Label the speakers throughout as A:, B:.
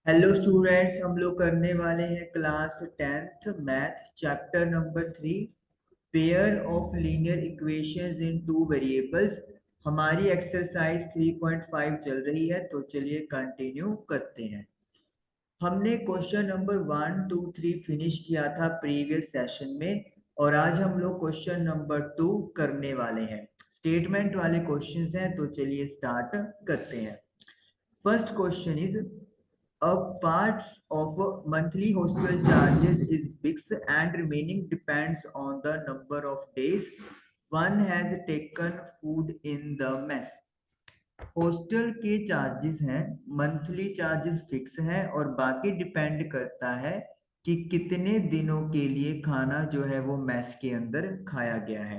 A: Hello students, हम लोग करने वाले हैं class 10th math chapter number 3 pair of linear equations in two variables. हमारी एक्सरसाइज 3.5 चल रही है, तो चलिए कंटिन्यू करते हैं। हमने क्वेश्चन नंबर 1 2 3 फिनिश किया था प्रीवियस सेशन में, और आज हम लोग क्वेश्चन नंबर 2 करने वाले हैं। स्टेटमेंट वाले क्वेश्चंस हैं, तो चलिए स्टार्ट करते हैं। First question is a part of monthly hostel charges is fixed and remaining depends on the number of days one has taken food in the mess. Hostel के चार्जेस हैं, monthly charges fix हैं और बाकी depend करता है कि कितने दिनों के लिए खाना जो है वो मेस के अंदर खाया गया है।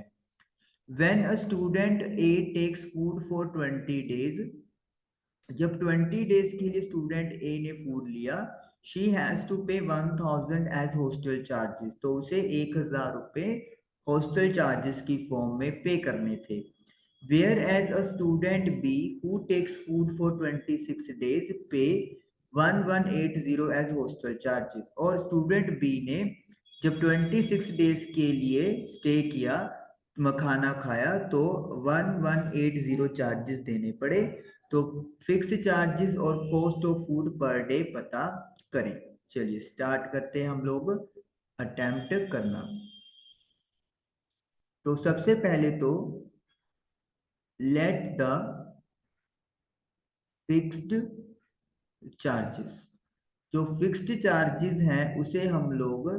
A: When a student A takes food for 20 days, जब 20 डेज के लिए स्टूडेंट ए ने फूड लिया, शी हैज टू पे 1000 एज हॉस्टल चार्जेस, तो उसे 1000 रुपए हॉस्टल चार्जेस की फॉर्म में पे करने थे। Where as a student B who takes food for 26 days pay 1180 as hostel charges, और स्टूडेंट बी ने जब 26 डेज के लिए स्टे किया, खाना खाया, तो 1180 चार्जेस देने पड़े। तो फिक्स चार्जेस और cost of food per day पता करें। चलिए स्टार्ट करते हैं हम लोग अटेम्प्ट करना। तो सबसे पहले तो लेट द फिक्स्ड चार्जेस, जो फिक्स्ड चार्जेस हैं उसे हम लोग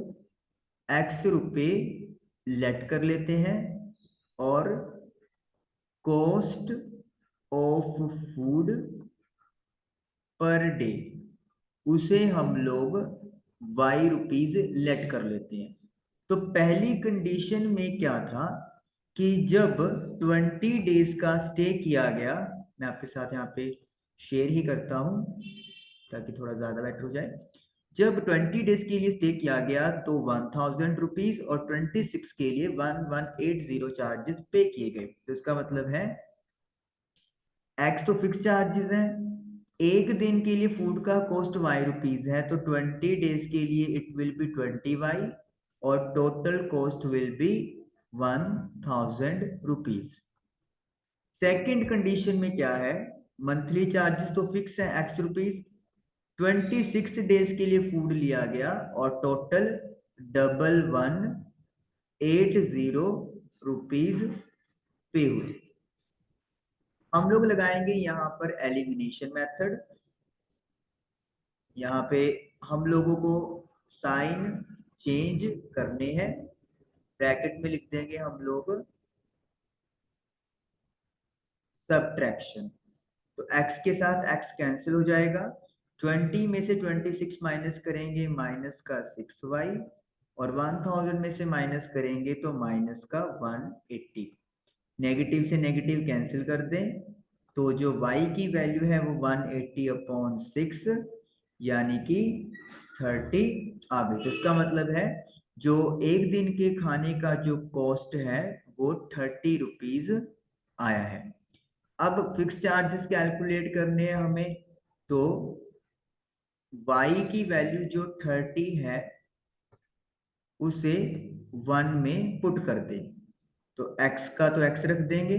A: एक्स रुपए लेट कर लेते हैं, और cost of food per day उसे हम लोग वाई रुपीज लेट कर लेते हैं। तो पहली कंडीशन में क्या था कि जब 20 डेज का स्टे किया गया, मैं आपके साथ यहाँ पे शेयर ही करता हूँ ताकि थोड़ा ज्यादा बेटर हो जाए। जब 20 डेज के लिए स्टे किया गया तो 1000 रुपीज और 26 के लिए 1180 चार्जेस पे किए गए। तो इसका मतलब है एक्स तो फिक्स चार्जेस हैं, एक दिन के लिए फूड का कॉस्ट वाई रुपीज है, तो 20 डेज के लिए इट विल बी 20 वाई और total cost will be 1000 rupees. Second condition में क्या है, मंथली चार्जेस तो फिक्स है एक्स रुपीज, 26 डेज के लिए फूड लिया गया और टोटल 1180 रुपीज पे हुए। हम लोग लगाएंगे यहाँ पर एलिमिनेशन मेथड। यहाँ पे हम लोगों को साइन चेंज करने हैं, ब्रैकेट में लिख देंगे हम लोग सब्ट्रैक्शन। तो x के साथ x कैंसिल हो जाएगा, 20 में से 26 माइनस करेंगे माइनस का 6y, और 1000 में से माइनस करेंगे तो माइनस का 180। नेगेटिव से नेगेटिव कैंसिल कर दें, तो जो y की वैल्यू है वो 180/6 यानी कि 30 आ गई। तो इसका मतलब है जो एक दिन के खाने का जो कॉस्ट है वो 30 रुपीज आया है। अब फिक्स चार्जेस कैलकुलेट करने हैं हमें, तो y की वैल्यू जो 30 है उसे 1 में पुट कर दें, तो x का तो x रख देंगे,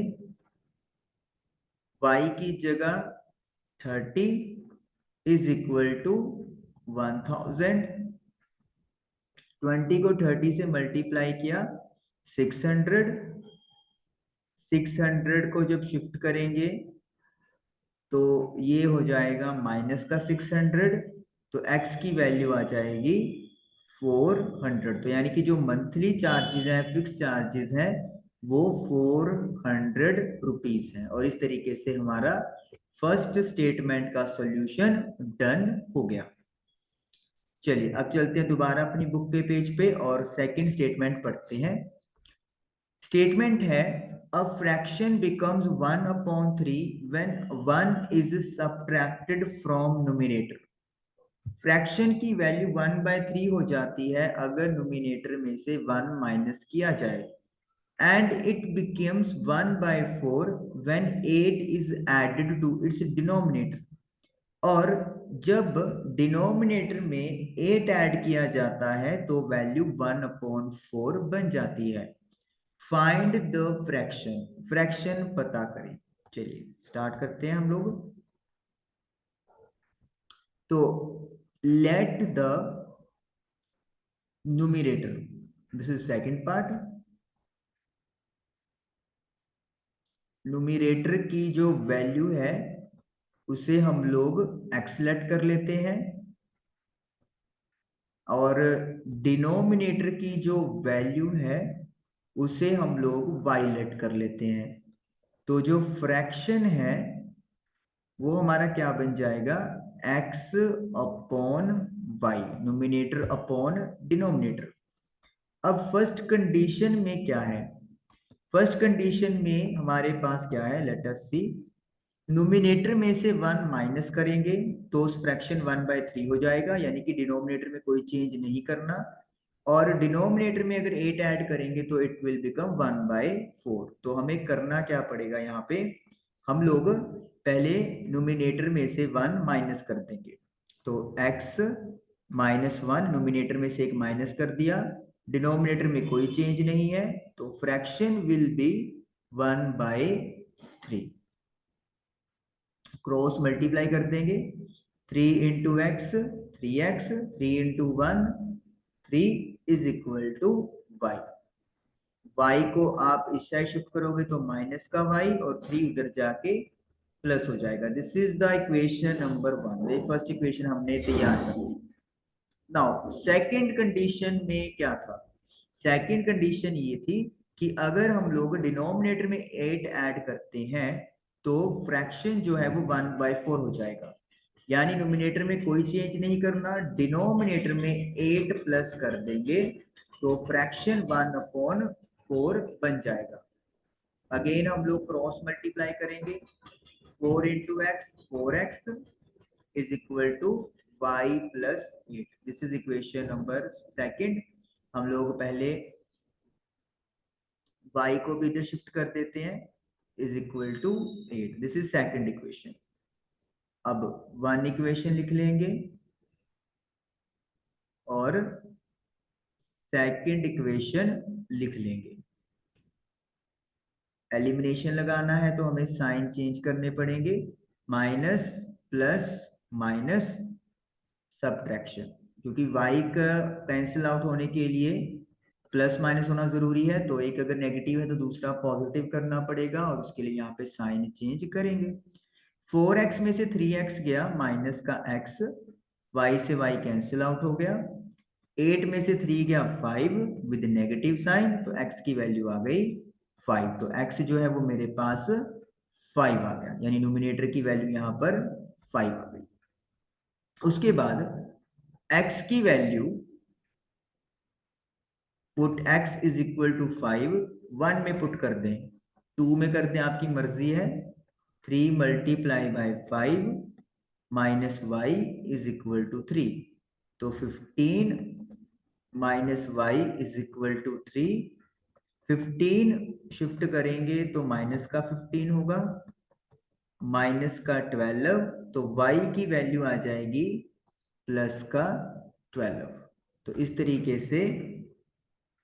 A: y की जगह 30 इज इक्वल टू 1000, 20 को 30 से मल्टीप्लाई किया 600, 600 को जब शिफ्ट करेंगे तो ये हो जाएगा माइनस का 600, तो x की वैल्यू आ जाएगी 400। तो यानी कि जो मंथली चार्जेस हैं, फिक्स चार्जेस हैं, वो 400 रुपीज हैं। और इस तरीके से हमारा फर्स्ट स्टेटमेंट का सॉल्यूशन डन हो गया। चलिए अब चलते हैं दोबारा अपनी बुक के पेज पे और सेकंड स्टेटमेंट पढ़ते हैं। स्टेटमेंट है a fraction becomes 1/3 when 1 is subtracted from numerator। Fraction की वैल्यू 1/3 हो जाती है अगर न्यूमिनेटर में से 1 माइनस किया जाए, and it becomes 1/4 when 8 is added to its denominator। और जब डिनोमिनेटर में 8 ऐड किया जाता है तो वैल्यू 1/4 बन जाती है। फाइंड द फ्रैक्शन, फ्रैक्शन पता करें। चलिए स्टार्ट करते हैं हम लोग। तो let the numerator, this is second part, numerator की जो वैल्यू है उसे हम लोग x लेट कर लेते हैं और डिनोमिनेटर की जो वैल्यू है उसे हम लोग y लेट कर लेते हैं। तो जो फ्रैक्शन है वो हमारा क्या बन जाएगा, x upon y, numerator upon denominator. अब फर्स्ट कंडीशन में क्या है, फर्स्ट कंडीशन में हमारे पास क्या है, लेट अस सी, न्यूमिनेटर में से 1 माइनस करेंगे तो उस फ्रैक्शन 1/3 हो जाएगा, यानी कि डिनोमिनेटर में कोई चेंज नहीं करना। और डिनोमिनेटर में अगर 8 ऐड करेंगे तो इट विल बिकम 1/4। तो हमें करना क्या पड़ेगा, यहाँ पे हम लोग पहले न्यूमिनेटर में से 1 माइनस कर देंगे। तो x -1, न्यूमिनेटर में से एक माइनस कर दिया, डिनोमिनेटर में कोई चेंज नहीं है, तो fraction will be 1/3। Cross multiply कर देंगे, 3 into x 3x, 3 into 1 3 is equal to y. y को आप इस साइड शिफ्ट करोगे तो माइनस का y और 3 उधर जाके प्लस हो जाएगा। This is the equation number 1। ये फर्स्ट इक्वेशन हमने तैयार कर ली। नाउ सेकंड कंडीशन में क्या था, सेकंड कंडीशन ये थी कि अगर हम लोग डिनोमिनेटर में 8 ऐड करते हैं तो फ्रैक्शन जो है वो 1/4 हो जाएगा। यानी न्यूमिनेटर में कोई चेंज नहीं करना, डिनोमिनेटर में 8 प्लस कर देंगे तो फ्रैक्शन 1/4 बन जाएगा। अगेन हम लोग क्रॉस मल्टीप्लाई करेंगे, 4 into x 4x is equal to y plus 8। This is equation number second. हम लोग पहले y को भी इधर शिफ्ट कर देते हैं, is equal to 8। This is second equation. अब वन इक्वेशन लिख लेंगे और सेकंड इक्वेशन लिख लेंगे। एलिमिनेशन लगाना है तो हमें साइन चेंज करने पड़ेंगे, माइनस प्लस माइनस सब्ट्रैक्शन, क्योंकि y का कैंसिल आउट होने के लिए प्लस माइनस होना जरूरी है। तो एक अगर नेगेटिव है तो दूसरा पॉजिटिव करना पड़ेगा और उसके लिए यहाँ पे साइन चेंज करेंगे। 4x में से 3x गया, माइनस का x, y से y कैंसिल आउट हो गया। 8 में से 3 गया 5 विद नेगेटिव साइन, तो x की वैल्यू आ गई 5। तो x जो है वो मेरे पास 5 आ गया, यानी न्यूमिनेटर की वैल्यू यहाँ पर 5 आ गई। उसके बाद x की value put x is equal to 5, 1 में पुट कर दें, 2 में कर दें, आपकी मर्जी है। 3 multiply by 5 minus y is equal to 3, तो 15 minus y is equal to 3। 15 shift करेंगे तो माइनस का 15 होगा, माइनस का 12, तो y की वैल्यू आ जाएगी प्लस का 12। तो इस तरीके से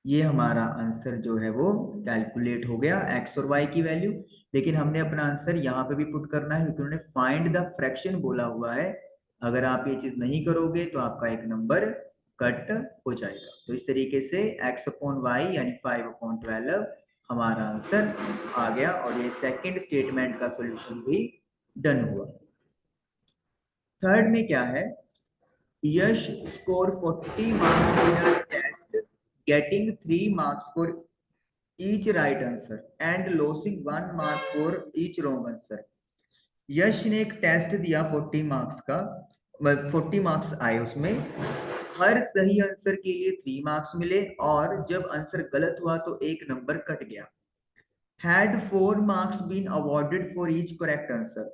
A: ये हमारा आंसर जो है वो कैलकुलेट हो गया, x और y की वैल्यू। लेकिन हमने अपना आंसर यहाँ पे भी पुट करना है क्योंकि उन्होंने फाइंड द फ्रैक्शन बोला हुआ है। अगर आप ये चीज नहीं करोगे तो आपका एक नंबर कट हो जाएगा। तो इस तरीके से x अपॉन वाई यानी 5/12 हमारा आंसर आ गया और ये सेकंड स्टेटमेंट का सॉल्यूशन भी डन हुआ। थर्ड में क्या है, Yash score 40 marks in a test getting 3 marks for each right answer and losing 1 mark for each wrong answer। यश ने एक टेस्ट दिया 40 मार्क्स का, 40 मार्क्स आए, उसमें हर सही आंसर के लिए 3 मार्क्स मिले और जब आंसर गलत हुआ तो एक नंबर कट गया। had 4 marks been awarded for each correct answer,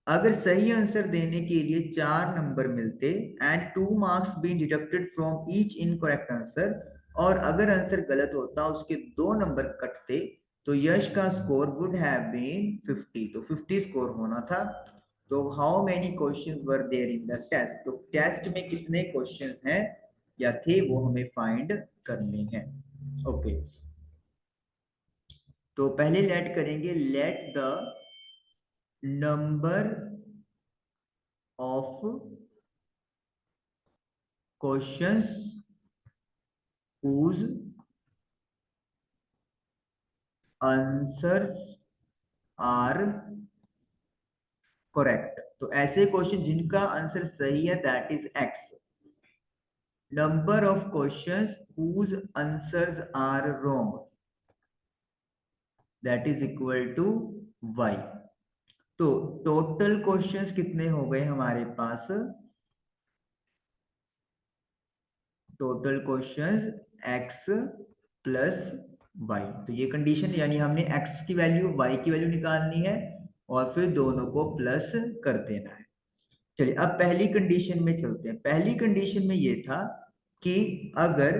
A: अगर सही आंसर देने के लिए 4 नंबर मिलते and 2 marks been deducted from each incorrect answer, और अगर आंसर गलत होता उसके 2 नंबर कटते तो यश का स्कोर वुड हैव बीन 50, तो 50 स्कोर होना था। तो how many questions were there in the test, तो टेस्ट में कितने क्वेश्चंस हैं या थे वो हमें फाइंड करने हैं। ओके, तो पहले लेट करेंगे, let the number of questions whose answers are correct, तो ऐसे क्वेश्चन जिनका आंसर सही है that is x, number of questions whose answers are wrong that is equal to y। तो टोटल क्वेश्चंस कितने हो गए हमारे पास, total questions x plus y, तो ये कंडीशन, यानी हमने x की वैल्यू y की वैल्यू निकालनी है और फिर दोनों को प्लस कर देना है। चलिए अब पहली कंडीशन में चलते हैं। पहली कंडीशन में ये था कि अगर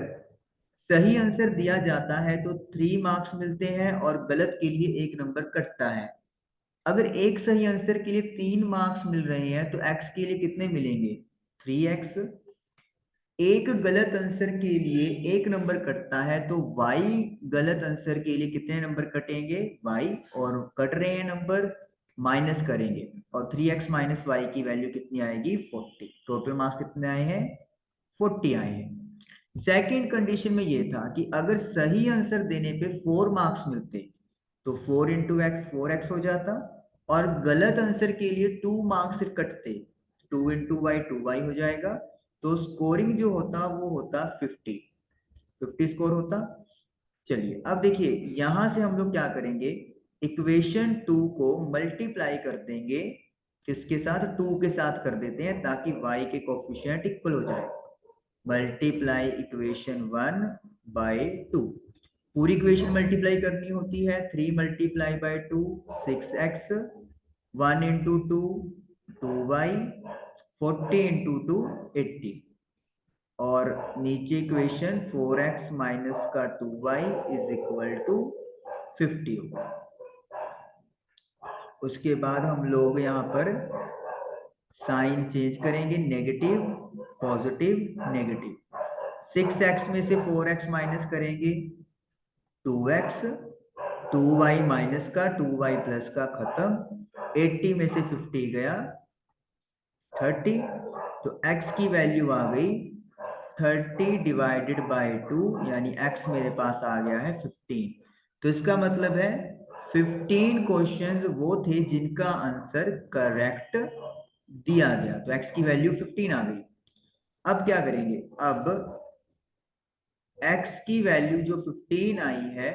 A: सही आंसर दिया जाता है तो 3 मार्क्स मिलते हैं और गलत के लिए 1 नंबर कटता है। अगर एक सही आंसर के लिए 3 मार्क्स मिल रहे हैं तो x के लिए कितने मिलेंगे, 3x। एक गलत आंसर के लिए 1 नंबर कटता है तो y गलत आंसर के लिए कितने नंबर कटेंगे, y, और कट रहे हैं नंबर, माइनस करेंगे और 3x माइनस वाई की वैल्यू कितनी आएगी, 40। टोटल मार्क्स कितने आए हैं, 40 आए हैं। सेकेंड कंडीशन में ये था कि अगर सही आंसर देने पे 4 मार्क्स मिलते तो 4 इंटू एक्स 4x हो जाता, और गलत आंसर के लिए 2 मार्क्स कटते, 2 इंटू वाई 2y हो जाएगा, तो स्कोरिंग जो होता वो होता 50 स्कोर होता। चलिए अब देखिए यहां से हम लोग क्या करेंगे, इक्वेशन 2 को मल्टीप्लाई कर देंगे, किसके साथ, 2 के साथ कर देते हैं ताकि y के कोफिशिएंट इक्वल हो जाए। मल्टीप्लाई इक्वेशन 1 बाय 2, पूरी इक्वेशन मल्टीप्लाई करनी होती है, 3 multiply bye 2 6x, 1 into 2 2y, 40 into 2 80, और नीचे इक्वेशन 4x माइनस का 2y इज इक्वल टू 50 होगा। उसके बाद हम लोग यहाँ पर साइन चेंज करेंगे, नेगेटिव पॉजिटिव नेगेटिव, 6x में से 4x माइनस करेंगे 2x, 2y माइनस का 2y प्लस का खत्म, 80 में से 50 गया 30, तो x की वैल्यू आ गई 30 डिवाइडेड बाय 2, यानी x मेरे पास आ गया है 15। तो इसका मतलब है 15 क्वेश्चंस वो थे जिनका आंसर करेक्ट दिया गया, तो x की वैल्यू 15 आ गई। अब क्या करेंगे, अब x की वैल्यू जो 15 आई है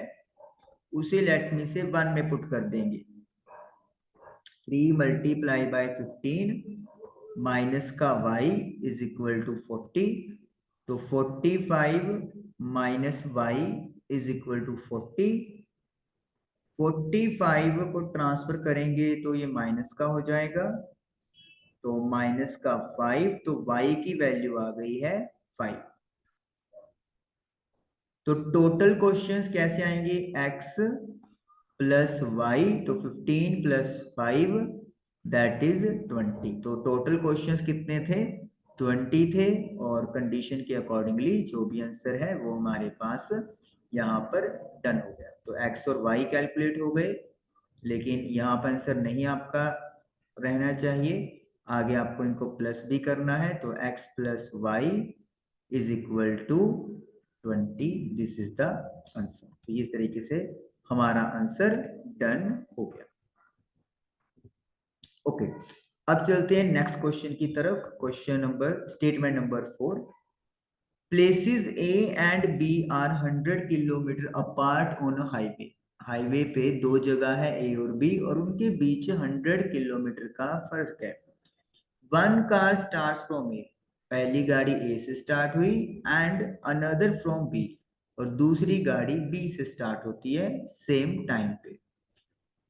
A: उसे लेट मी से 1 में पुट कर देंगे, 3 मल्टीप्लाई बाय 15 माइनस का y इज इक्वल टू 40, तो 45 minus y is equal to 40, 45 को ट्रांसफर करेंगे तो ये माइनस का हो जाएगा, तो माइनस का 5, तो y की वैल्यू आ गई है 5। तो टोटल क्वेश्चंस कैसे आएंगे, x प्लस वाई, तो 15 प्लस 5 दैट इज 20, तो टोटल क्वेश्चंस कितने थे, 20 थे, और कंडीशन के अकॉर्डिंगली जो भी आंसर है वो हमारे पास यहाँ पर डन हो गया। तो x और y कैलकुलेट हो गए, लेकिन यहाँ पर आंसर नहीं आपका रहना चाहिए, आगे आपको इनको प्लस भी करना है, तो x plus y is equal to 20, this is the answer. तो इस तरीके से हमारा आंसर डन हो गया। ओके, अब चलते हैं नेक्स्ट क्वेश्चन की तरफ। Question number, statement number 4, places A and B are 100 kilometre apart on a highway. Highway पे 2 जगह है ए और बी और उनके बीच 100 किलोमीटर का फर्क है। वन कार स्टार्ट फ्रॉम ए, पहली गाड़ी ए से स्टार्ट हुई, एंड अनदर फ्रॉम बी, और दूसरी गाड़ी बी से स्टार्ट होती है सेम टाइम पे।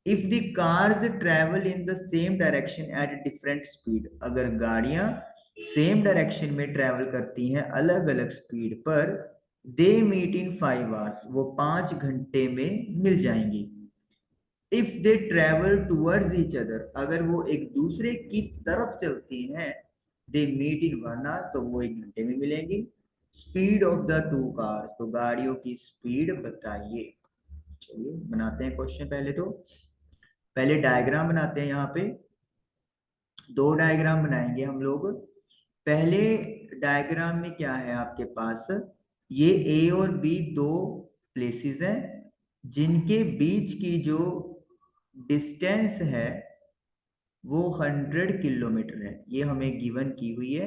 A: If the cars travel in the same direction at different speed, अगर गाड़ियां सेम डायरेक्शन में ट्रेवल करती हैं अलग अलग स्पीड पर, दे मीट इन 5 आवर्स, वो 5 घंटे में मिल जाएंगी। If they travel towards each other, अगर वो एक दूसरे की तरफ चलती हैं, दे मीट इन 1 hour, तो वो 1 घंटे में मिलेंगी। Speed of the two cars, तो गाड़ियों की स्पीड बताइए। चलिए बनाते हैं क्वेश्चन। पहले डायग्राम बनाते हैं। यहाँ पे 2 डायग्राम बनाएंगे हम लोग। पहले डायग्राम में क्या है आपके पास, ये ए और बी दो प्लेसेस हैं जिनके बीच की जो डिस्टेंस है वो 100 किलोमीटर है। ये हमें गिवन की हुई है,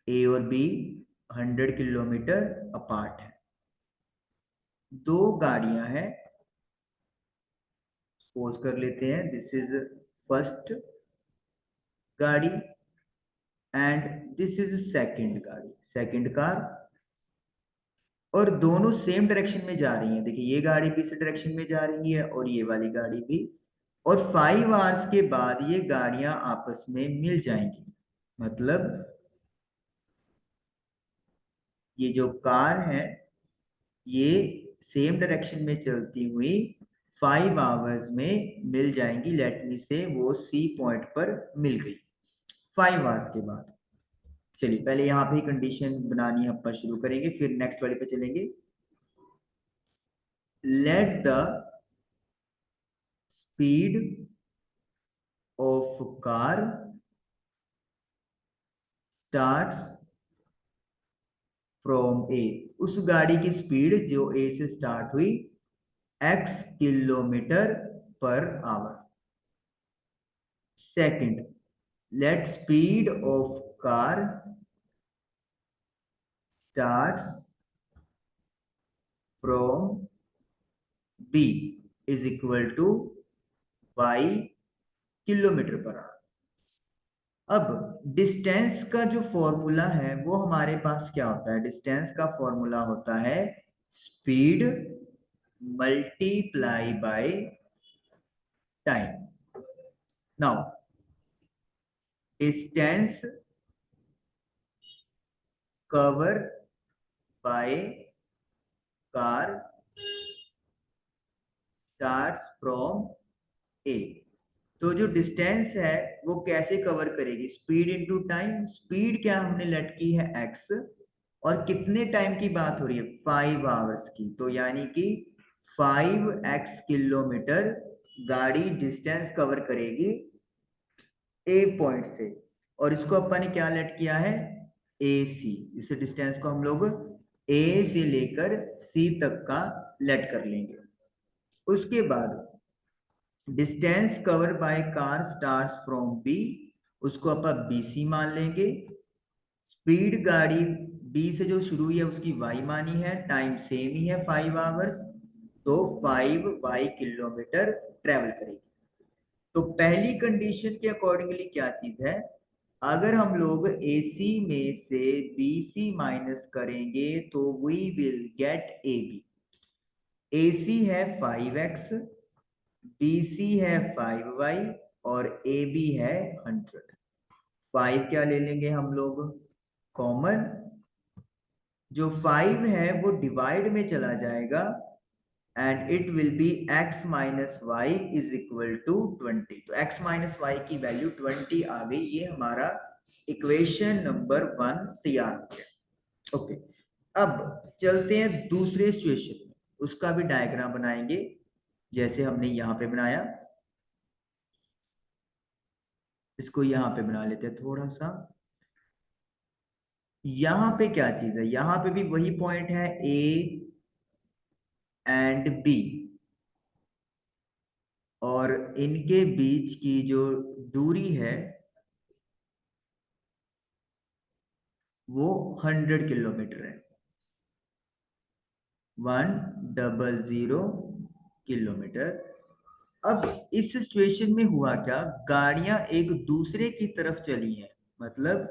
A: ए और बी 100 किलोमीटर अपार्ट है। दो गाड़ियां हैं, सपोज कर लेते हैं दिस इज फर्स्ट गाड़ी एंड दिस इज सेकंड गाड़ी, सेकंड कार। और दोनों सेम डायरेक्शन में जा रही हैं। देखिए ये गाड़ी भी इस डायरेक्शन में जा रही है और ये वाली गाड़ी भी। और 5 hours के बाद ये गाड़ियां आपस में मिल जाएंगी। मतलब ये जो कार है ये सेम डायरेक्शन में चलती हुई 5 hours में मिल जाएंगी। लेट मी से वो सी पॉइंट पर मिल गई 5 hours के बाद। चलिए पहले यहाँ पे कंडीशन बनानी अपन शुरू करेंगे, फिर नेक्स्ट वाले पे चलेंगे। Let the speed of car starts from A, उस गाड़ी की स्पीड जो ए से स्टार्ट हुई x kilometre per hour. Second, let speed of car starts from B is equal to y kilometre per hour. अब डिस्टेंस का जो फॉर्मूला है वो हमारे पास क्या होता है, डिस्टेंस का फॉर्मूला होता है speed multiply by time. Now distance cover by car starts from A, तो जो डिस्टेंस है वो कैसे कवर करेगी, स्पीड इनटू टाइम। स्पीड क्या हमने लेट की है x, और कितने टाइम की बात हो रही है 5 hours की, तो यानी कि 5x किलोमीटर गाड़ी डिस्टेंस कवर करेगी ए पॉइंट से। और इसको अपन ने क्या लेट किया है ए सी, इस डिस्टेंस को हम लोग ए से लेकर सी तक का लेट कर लेंगे। उसके बाद distance cover by car starts from B, उसको अपन बी सी मान लेंगे। स्पीड गाड़ी बी से जो शुरू हुई है उसकी y मानी है, टाइम सेम ही है 5 hours, तो 5y किलोमीटर ट्रेवल करेगी। तो पहली कंडीशन के अकॉर्डिंगली क्या चीज है, अगर हम लोग AC में से BC माइनस करेंगे तो we will get AB। AC है 5x, BC है 5y और AB है 100। 5 क्या ले लेंगे हम लोग कॉमन, जो 5 है वो डिवाइड में चला जाएगा and it will be x minus y is equal to 20। तो x माइनस वाई की वैल्यू 20 आ गई। ये हमारा इक्वेशन नंबर 1 तैयार हो गया। ओके, अब चलते हैं दूसरे सिचुएशन में, उसका भी डायग्राम बनाएंगे जैसे हमने यहाँ पे बनाया। इसको यहाँ पे बना लेते हैं थोड़ा सा। यहाँ पे क्या चीज है, यहाँ पे भी वही पॉइंट है ए एंड बी, और इनके बीच की जो दूरी है वो 100 किलोमीटर है, 100 किलोमीटर। अब इस सिचुएशन में हुआ क्या, गाड़ियां एक दूसरे की तरफ चली हैं। मतलब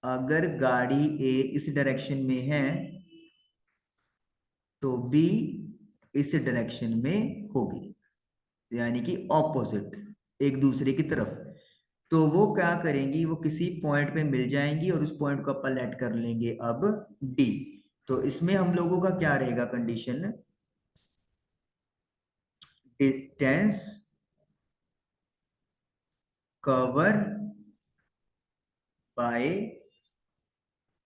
A: अगर गाड़ी ए इस डायरेक्शन में है तो बी इस डायरेक्शन में होगी, यानी कि ऑपोजिट, एक दूसरे की तरफ। तो वो क्या करेंगी, वो किसी पॉइंट पे मिल जाएंगी और उस पॉइंट को अपन लेट कर लेंगे अब डी। तो इसमें हम लोगों का क्या रहेगा condition, distance cover by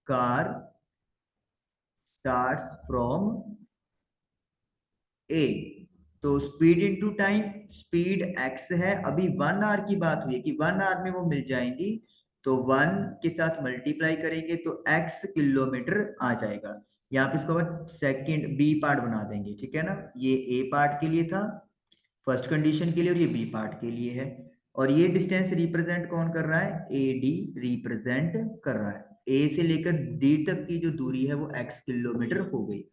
A: car starts from A. तो speed into time, speed x है, अभी 1 आवर की बात हुई है कि 1 आवर में वो मिल जाएंगी, तो 1 के साथ मल्टीप्लाई करेंगे तो एक्स किलोमीटर आ जाएगा। यहाँ पे इसको सेकंड बी पार्ट बना देंगे, ठीक है ना। ये ए पार्ट के लिए था फर्स्ट कंडीशन के लिए, और ये बी पार्ट के लिए है। और ये डिस्टेंस रिप्रेजेंट कौन कर रहा है, ए डी रिप्रेजेंट कर रहा है। ए से लेकर डी तक की जो दूरी है वो एक्स किलोमीटर हो गई।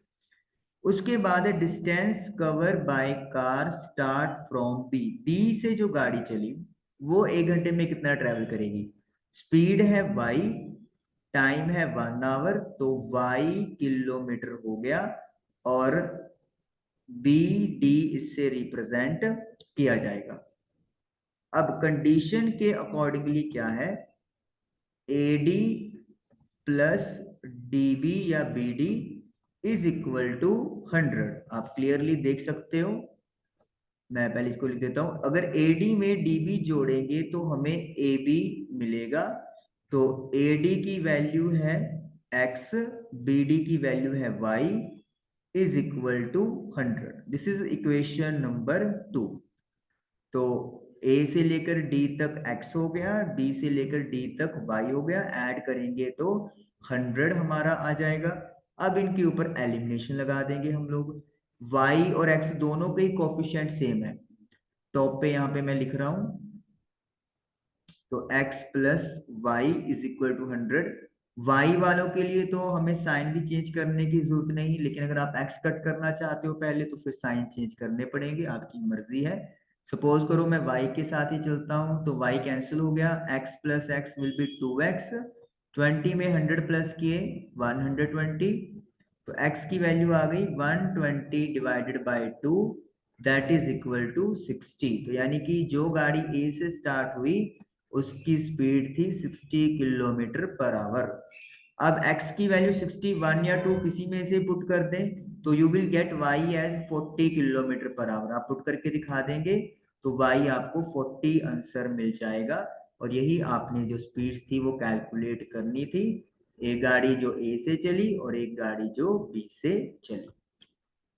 A: उसके बाद है distance cover by car start from B. B से जो गाड़ी चली वो 1 घंटे में कितना ट्रेवल करेगी, स्पीड है वाई, टाइम है 1 आवर, तो वाई किलोमीटर हो गया, और बी डी इससे रिप्रेजेंट किया जाएगा। अब कंडीशन के अकॉर्डिंगली क्या है, A D plus D B या B D is equal to 100। आप क्लियरली देख सकते हो, मैं पहले इसको लिख देता हूं। अगर AD में DB जोड़ेंगे तो हमें AB मिलेगा। तो AD की वैल्यू है x, BD की वैल्यू है y, is equal to 100। This is equation number 2। तो A से लेकर D तक x हो गया, B से लेकर D तक y हो गया, ऐड करेंगे तो 100 हमारा आ जाएगा। अब इनके ऊपर एलिमिनेशन लगा देंगे हम लोग। y और x दोनों के ही कोफिशिएंट सेम है, टॉप पे यहाँ पे मैं लिख रहा हूं, तो x plus y is equal to 100। y वालों के लिए तो हमें साइन भी चेंज करने की जरूरत नहीं, लेकिन अगर आप x कट करना चाहते हो पहले तो फिर साइन चेंज करने पड़ेंगे, आपकी मर्जी है। सपोज करो मैं y के साथ ही चलता हूं, तो y कैंसिल हो गया, x plus x will be 2x, 20 में 100 प्लस किए 120, तो x की वैल्यू आ गई 120 divided by 2, that is equal to 60। तो यानी कि जो गाड़ी A से स्टार्ट हुई उसकी स्पीड थी 60 किलोमीटर पर आवर। अब x की वैल्यू 61 या 2 किसी में से पुट कर दें तो you will get y as 40 kilometre per hour. आप पुट करके दिखा देंगे तो y आपको 40 आंसर मिल जाएगा। और यही आपने जो स्पीड थी वो कैलकुलेट करनी थी, एक गाड़ी जो A से चली और एक गाड़ी जो B से चली।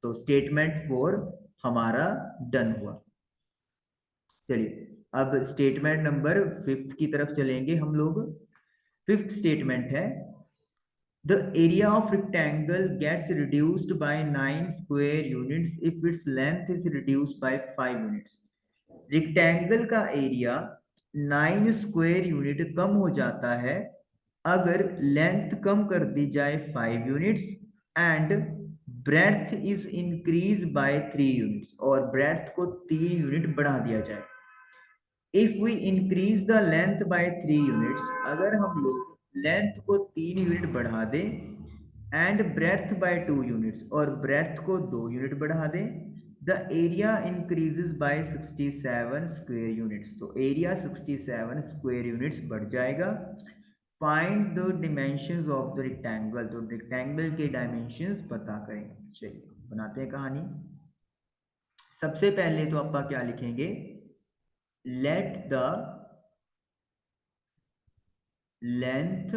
A: तो स्टेटमेंट 4 हमारा डन हुआ। चलिए अब स्टेटमेंट नंबर 5 की तरफ चलेंगे हम लोग। 5th स्टेटमेंट है, the area of rectangle gets reduced by 9 square units if it's length is reduced by 5 units. Rectangle का एरिया 9 स्क्वायर यूनिट कम हो जाता है अगर लेंथ कम कर दी जाए 5 units and breadth is increase by 3 units, और ब्रेड्थ को 3 यूनिट बढ़ा दिया जाए। If we increase the length by 3 units, अगर हम लोग लेंथ को 3 यूनिट बढ़ा दें एंड ब्रेड्थ बाय 2 यूनिट्स, और ब्रेड्थ को 2 यूनिट बढ़ा दें, the area increases by 67 square units. तो एरिया 67 स्क्वायर यूनिट्स बढ़ जाएगा। Find the dimensions of the rectangle, तो रेक्टेंगल के डायमेंशंस पता करें। चलिए बनाते हैं कहानी। सबसे पहले तो आप क्या लिखेंगे, let the length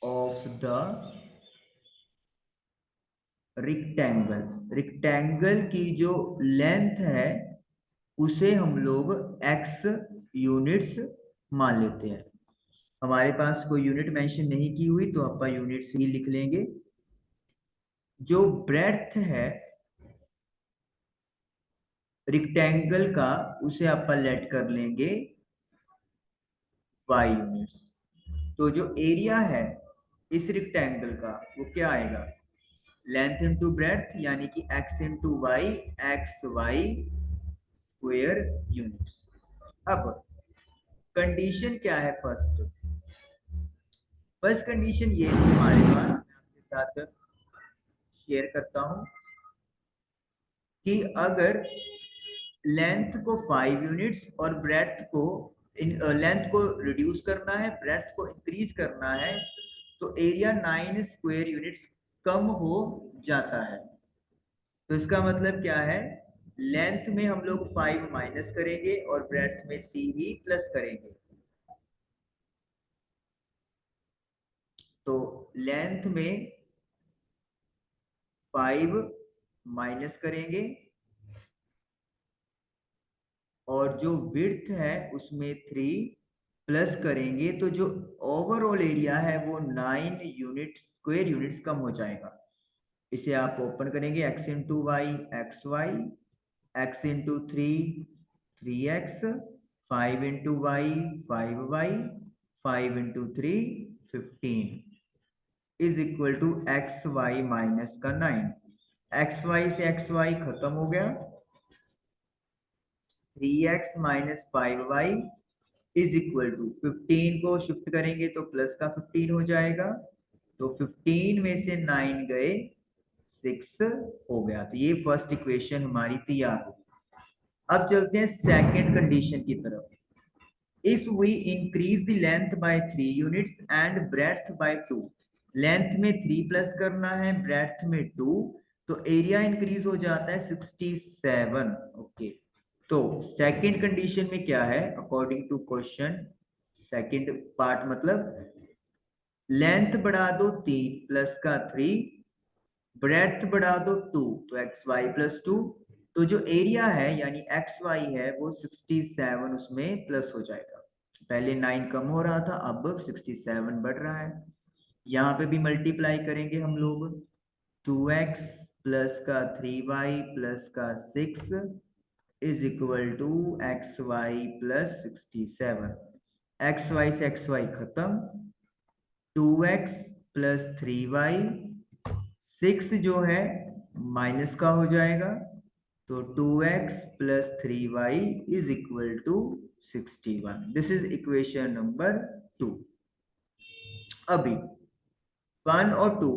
A: of the rectangle की जो लेंथ है उसे हम लोग x यूनिट्स मान लेते हैं। हमारे पास कोई यूनिट मेंशन नहीं की हुई तो अपन यूनिट्स ही लिख लेंगे। जो ब्रेड्थ है रेक्टेंगल का उसे अपन लेट कर लेंगे y यूनिट्स। तो जो एरिया है इस रेक्टेंगल का वो क्या आएगा, लेंथ इंटू ब्रेड्थ, यानी कि x into y, x y square units. अब कंडीशन क्या है, फर्स्ट कंडीशन ये थी हमारे पास, मैं आपके साथ शेयर करता हूं कि अगर लेंथ को 5 यूनिट्स और ब्रेड्थ को लेंथ को रिड्यूस करना है, ब्रेड्थ को इंक्रीज करना है, तो एरिया 9 स्क्वायर यूनिट्स कम हो जाता है। तो इसका मतलब क्या है, लेंथ में हम लोग 5 माइनस करेंगे और ब्रेड्थ में 3 ही प्लस करेंगे। तो लेंथ में 5 माइनस करेंगे और जो विड्थ है उसमें 3 प्लस करेंगे, तो जो ओवरऑल एरिया है वो 9 यूनिट स्क्वायर यूनिट्स कम हो जाएगा। इसे आप ओपन करेंगे, x into y x y, x into 3 3x, 5 into y 5y, 5 into 3 15 is equal to x y minus का 9। एक्स वाई से एक्स वाई खत्म हो गया, 3x minus 5y is equal to 15 को शिफ्ट करेंगे तो प्लस का 15 हो जाएगा, तो 15 में से 9 गए 6 हो गया। तो ये फर्स्ट इक्वेशन हमारी तैयार हो। अब चलते हैं सेकंड कंडीशन की तरफ। If we increase the length by 3 units and breadth by 2, length में 3 प्लस करना है, ब्रेड्थ में 2, तो एरिया इंक्रीज हो जाता है 67। ओके, तो सेकंड कंडीशन में क्या है according to question, second part मतलब लेंथ बढ़ा दो 3 प्लस का 3, ब्रेड्थ बढ़ा दो 2, तो एक्स वाई प्लस 2, तो जो एरिया है यानी एक्स वाई है वो 67 उसमें प्लस हो जाएगा। पहले 9 कम हो रहा था, अब 67 बढ़ रहा है। यहाँ पे भी मल्टीप्लाई करेंगे हम लोग, 2x प्लस का 3y प्लस का 6 is equal to x y plus 67। X y से एक्स वाई खत्म, 2x प्लस 3y, 6 जो है माइनस का हो जाएगा, तो 2x plus 3y is equal to 61। This is equation number 2। अभी 1 और 2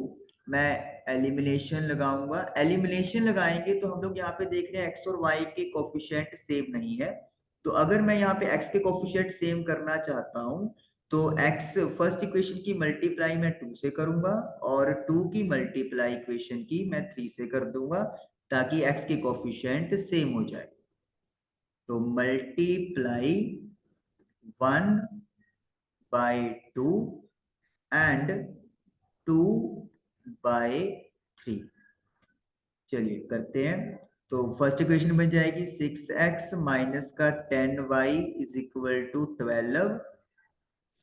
A: मैं एलिमिनेशन लगाऊंगा। एलिमिनेशन लगाएंगे तो हम लोग यहाँ पे देख रहे हैं x और y के कोफिशिएंट सेम नहीं है, तो अगर मैं यहाँ पे x के कोफिशिएंट सेम करना चाहता हूँ तो x फर्स्ट इक्वेशन की मल्टीप्लाई मैं 2 से करूंगा और 2 की मल्टीप्लाई इक्वेशन की मैं 3 से कर दूंगा ताकि x के कोफिशिएंट सेम हो जाए। तो मल्टीप्लाई 1 बाई 2 एंड 2 बाई 3। चलिए करते हैं। तो फर्स्ट इक्वेशन बन जाएगी 6x माइनस का 10y is equal to 12,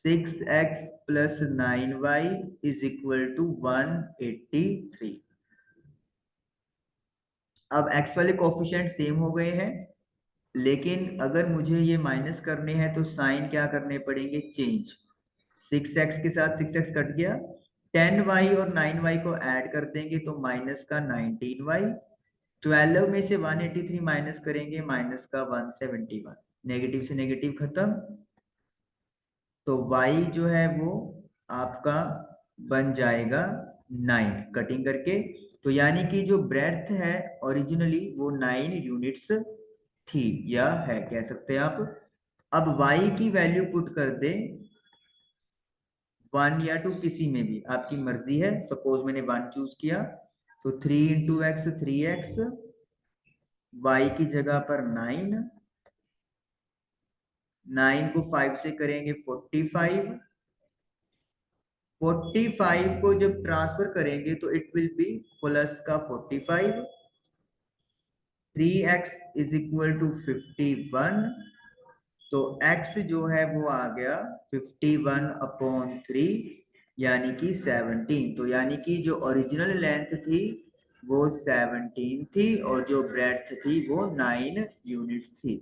A: 6x plus 9y is equal to 183। अब x वाले कोफिशिएंट सेम हो गए हैं, लेकिन अगर मुझे ये माइनस करने हैं तो साइन क्या करने पड़ेंगे, चेंज। 6x के साथ 6x कट गया, 10y और 9y को ऐड कर देंगे तो माइनस का 19y, 12 में से 183 माइनस करेंगे माइनस का 171, नेगेटिव से नेगेटिव खत्म, तो y जो है वो आपका बन जाएगा 9 कटिंग करके। तो यानी कि जो ब्रेड्थ है ओरिजिनली वो 9 यूनिट्स थी या है, कह सकते हैं आप। अब y की वैल्यू पुट कर दे 1 या 2, किसी में भी आपकी मर्जी है। सपोज मैंने 1 चूज किया तो 3 इंटू एक्स 3x, y की जगह पर 9, 9 को 5 से करेंगे 45, 45 को जब ट्रांसफर करेंगे तो इट विल बी प्लस का 45, 3x इज इक्वल टू 51, तो x जो है वो आ गया 51/3 यानी कि 17। तो यानी कि जो ओरिजिनल लेंथ थी वो 17 थी और जो ब्रेड्थ थी वो 9 यूनिट्स थी।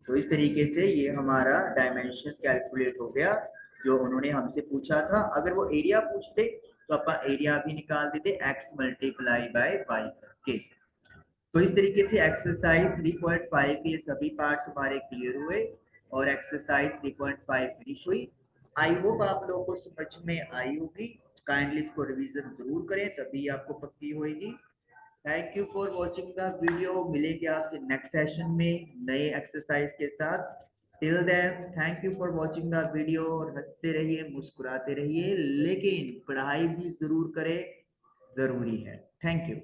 A: तो इस तरीके से ये हमारा डायमेंशन कैलकुलेट हो गया जो उन्होंने हमसे पूछा था। अगर वो एरिया पूछते तो अपन एरिया भी निकाल देते x मल्टीप्लाई बाय y करके। तो इस तरीके से एक्सरसाइज 3.5 के ये सभी पार्ट्स हमारे क्लियर हुए और एक्सरसाइज 3.5 फिनिश हुई। आई होप आप लोगों को समझ में आई होगी। काइंडली इसको रिवीजन जरूर करें तभी आपको पक्की होगी। Thank you for watching the video. मिलेंगे आपसे नेक्स्ट सेशन में नए एक्सरसाइज के साथ। Till then thank you for watching the video और हंसते रहिए मुस्कुराते रहिए, लेकिन पढ़ाई भी जरूर करें, जरूरी है। Thank you.